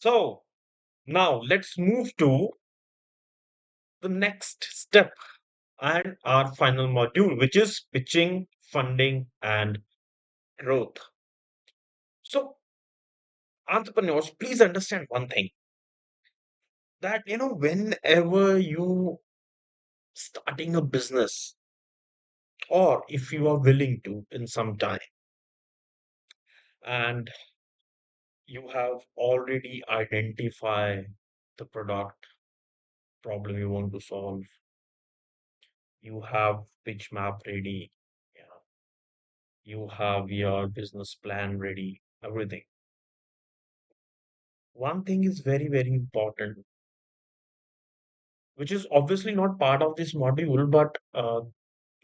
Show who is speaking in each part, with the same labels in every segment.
Speaker 1: So now let's move to the next step and our final module, which is pitching, funding, and growth. So, entrepreneurs, please understand one thing that whenever you starting a business, or if you are willing to in some time, and you have already identified the product problem you want to solve, you have pitch map ready, yeah, you have your business plan ready, everything. One thing is very, very important, which is obviously not part of this module, but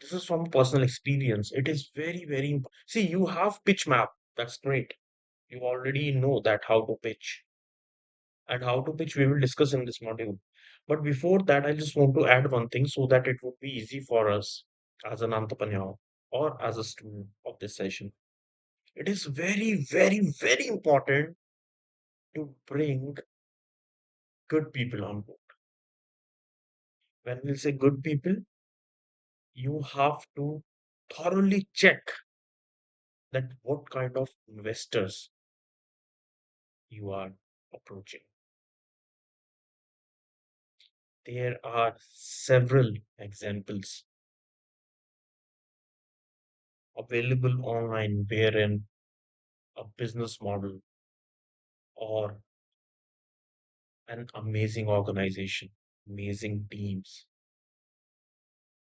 Speaker 1: this is from personal experience. It is very, very see, you have pitch map. That's great. You already know that how to pitch, and how to pitch we will discuss in this module. But before that, I just want to add one thing so that it would be easy for us as an entrepreneur or as a student of this session. It is very, very, very important to bring good people on board. When we say good people, you have to thoroughly check that what kind of investors you are approaching. There are several examples available online wherein a business model or an amazing organization, amazing teams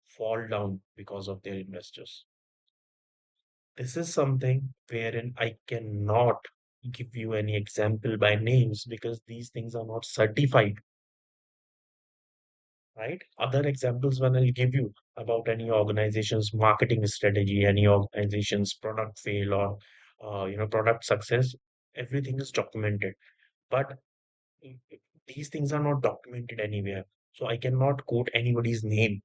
Speaker 1: fall down because of their investors. This is something wherein I cannot give you any example by names because these things are not certified, right? Other examples when I'll give you about any organization's marketing strategy, any organization's product fail or product success, everything is documented. But mm, these things are not documented anywhere. So I cannot quote anybody's name,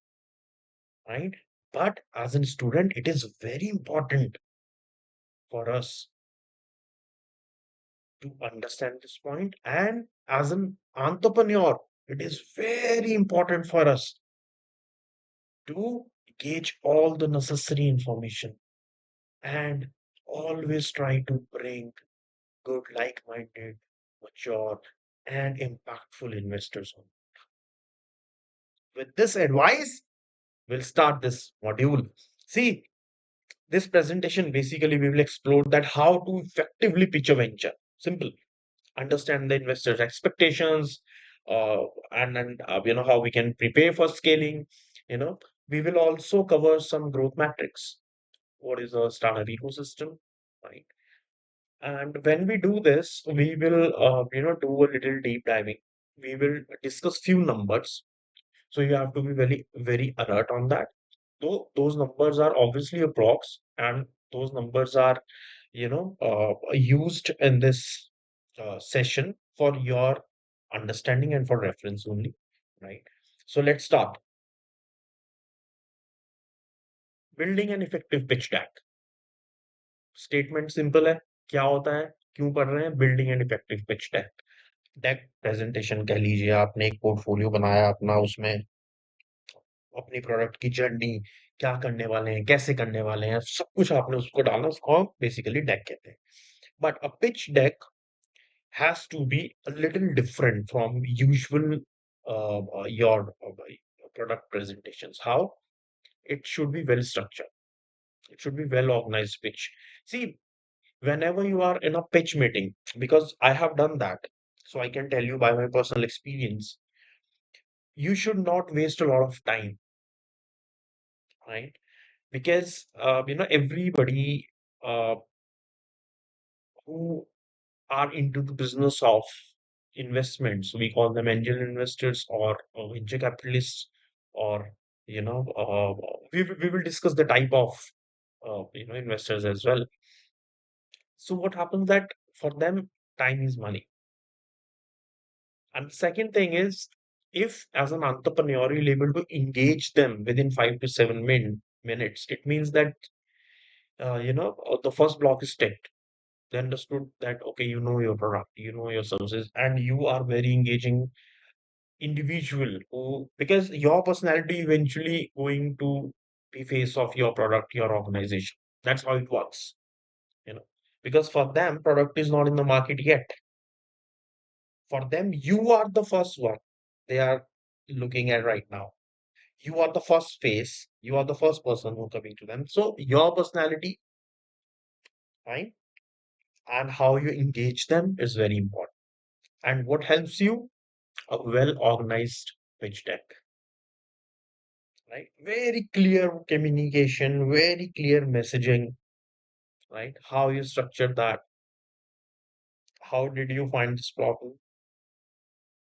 Speaker 1: right? But as a student, it is very important for us to understand this point. And as an entrepreneur, it is very important for us to gauge all the necessary information and always try to bring good, like minded, mature, and impactful investors on. With this advice, we'll start this module. See, this presentation basically we will explore that how to effectively pitch a venture. Simple. Understand the investors' expectations, and how we can prepare for scaling. You know, we will also cover some growth metrics. What is a startup ecosystem, right? And when we do this, we will do a little deep diving. We will discuss few numbers, so you have to be very, very alert on that. Though those numbers are obviously approx, and those numbers are, used in this session for your understanding and for reference only, right? So let's start. Building an effective pitch deck. Statement simple है. क्या होता है, क्यों पढ़ रहे हैं? Building an effective pitch deck. Deck presentation कह लीजिए, आपने एक पोर्टफोलियो बनाया अपना, उसमें अपनी प्रोडक्ट की जर्नी, क्या करने वाले हैं, कैसे करने वाले हैं, सब कुछ आपने उसको डालना, उसको हम बेसिकली डेक कहते हैं. But a pitch deck has to be a little different from usual your product presentations. How? It should be well structured. It should be well organized pitch. See, whenever you are in a pitch meeting, because I have done that, so I can tell you by my personal experience, you should not waste a lot of time, right? Because everybody uh, who are into the business of investments, we call them angel investors or venture capitalists, or we will discuss the type of investors as well. So what happens that for them, time is money. And the second thing is, if as an entrepreneur you're able to engage them within 5 to 7 minutes, it means that the first block is ticked. They understood that, okay, you know your product, you know your services, and you are very engaging individual who, because your personality eventually going to be face of your product, your organization. That's how it works, you know. Because for them, product is not in the market yet. For them, you are the first one they are looking at right now. You are the first face, you are the first person who coming to them. So your personality, right, and how you engage them is very important. And what helps you? A well organized pitch deck, right? Very clear communication, very clear messaging, right? How you structure that. How did you find this problem?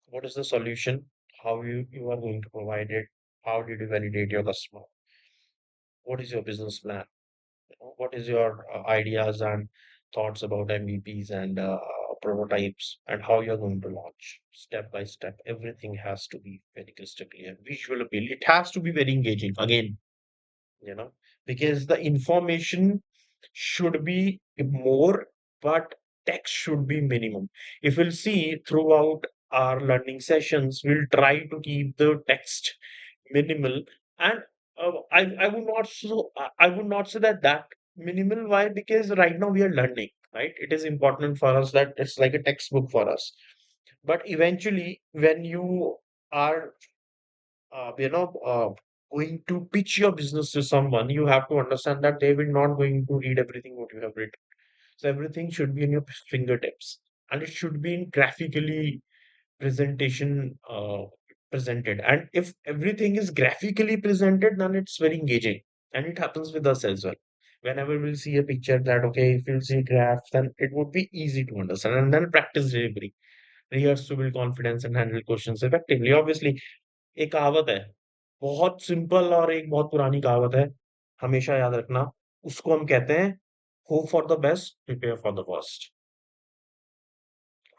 Speaker 1: What is the solution? How you are going to provide it? How did you validate your customer? What is your business plan? What is your ideas and thoughts about MVPs and prototypes and how you're going to launch step by step? Everything has to be very crystal clear. Visual appeal. It has to be very engaging. Again, you know, because the information should be more, but text should be minimum. If we'll see throughout our learning sessions, we'll try to keep the text minimal. And I would not I would not say that minimal. Why? Because right now we are learning, right? It is important for us that it's like a textbook for us. But eventually, when you are you know, going to pitch your business to someone, you have to understand that they will not going to read everything what you have written. So everything should be in your fingertips, and it should be in graphically presentation presented. And if everything is graphically presented, then it's very engaging, and it happens with us as well. Whenever we'll see a picture that okay, if you'll see graph, then it would be easy to understand, and then practice delivery. Rehearse to build confidence and handle questions effectively. Obviously, एक कहावत है, बहुत simple और एक बहुत पुरानी कहावत है, हमेशा याद रखना, उसको हम कहते हैं, hope for the best, prepare for the worst.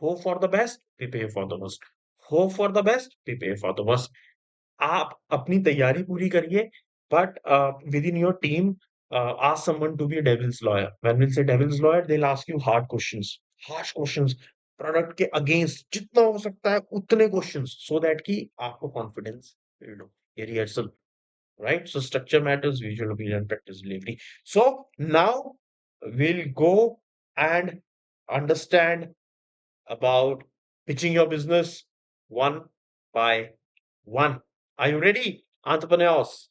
Speaker 1: Hope for the best, prepare for the worst. Hope for the best, prepare for the worst. आप अपनी तैयारी पूरी करिए, but with in your team ask someone to be a devil's lawyer. When we'll say devil's lawyer, they'll ask you hard questions, harsh questions, product के against जितना हो सकता है उतने क्वेश्चंस, सो दैट कि आपको कॉन्फिडेंस बिल्ड हो। ये rehearsal, right? So structure matters, visual appeal and practice delivery. So now we'll go and understand about pitching your business one by one. Are you ready, entrepreneurs?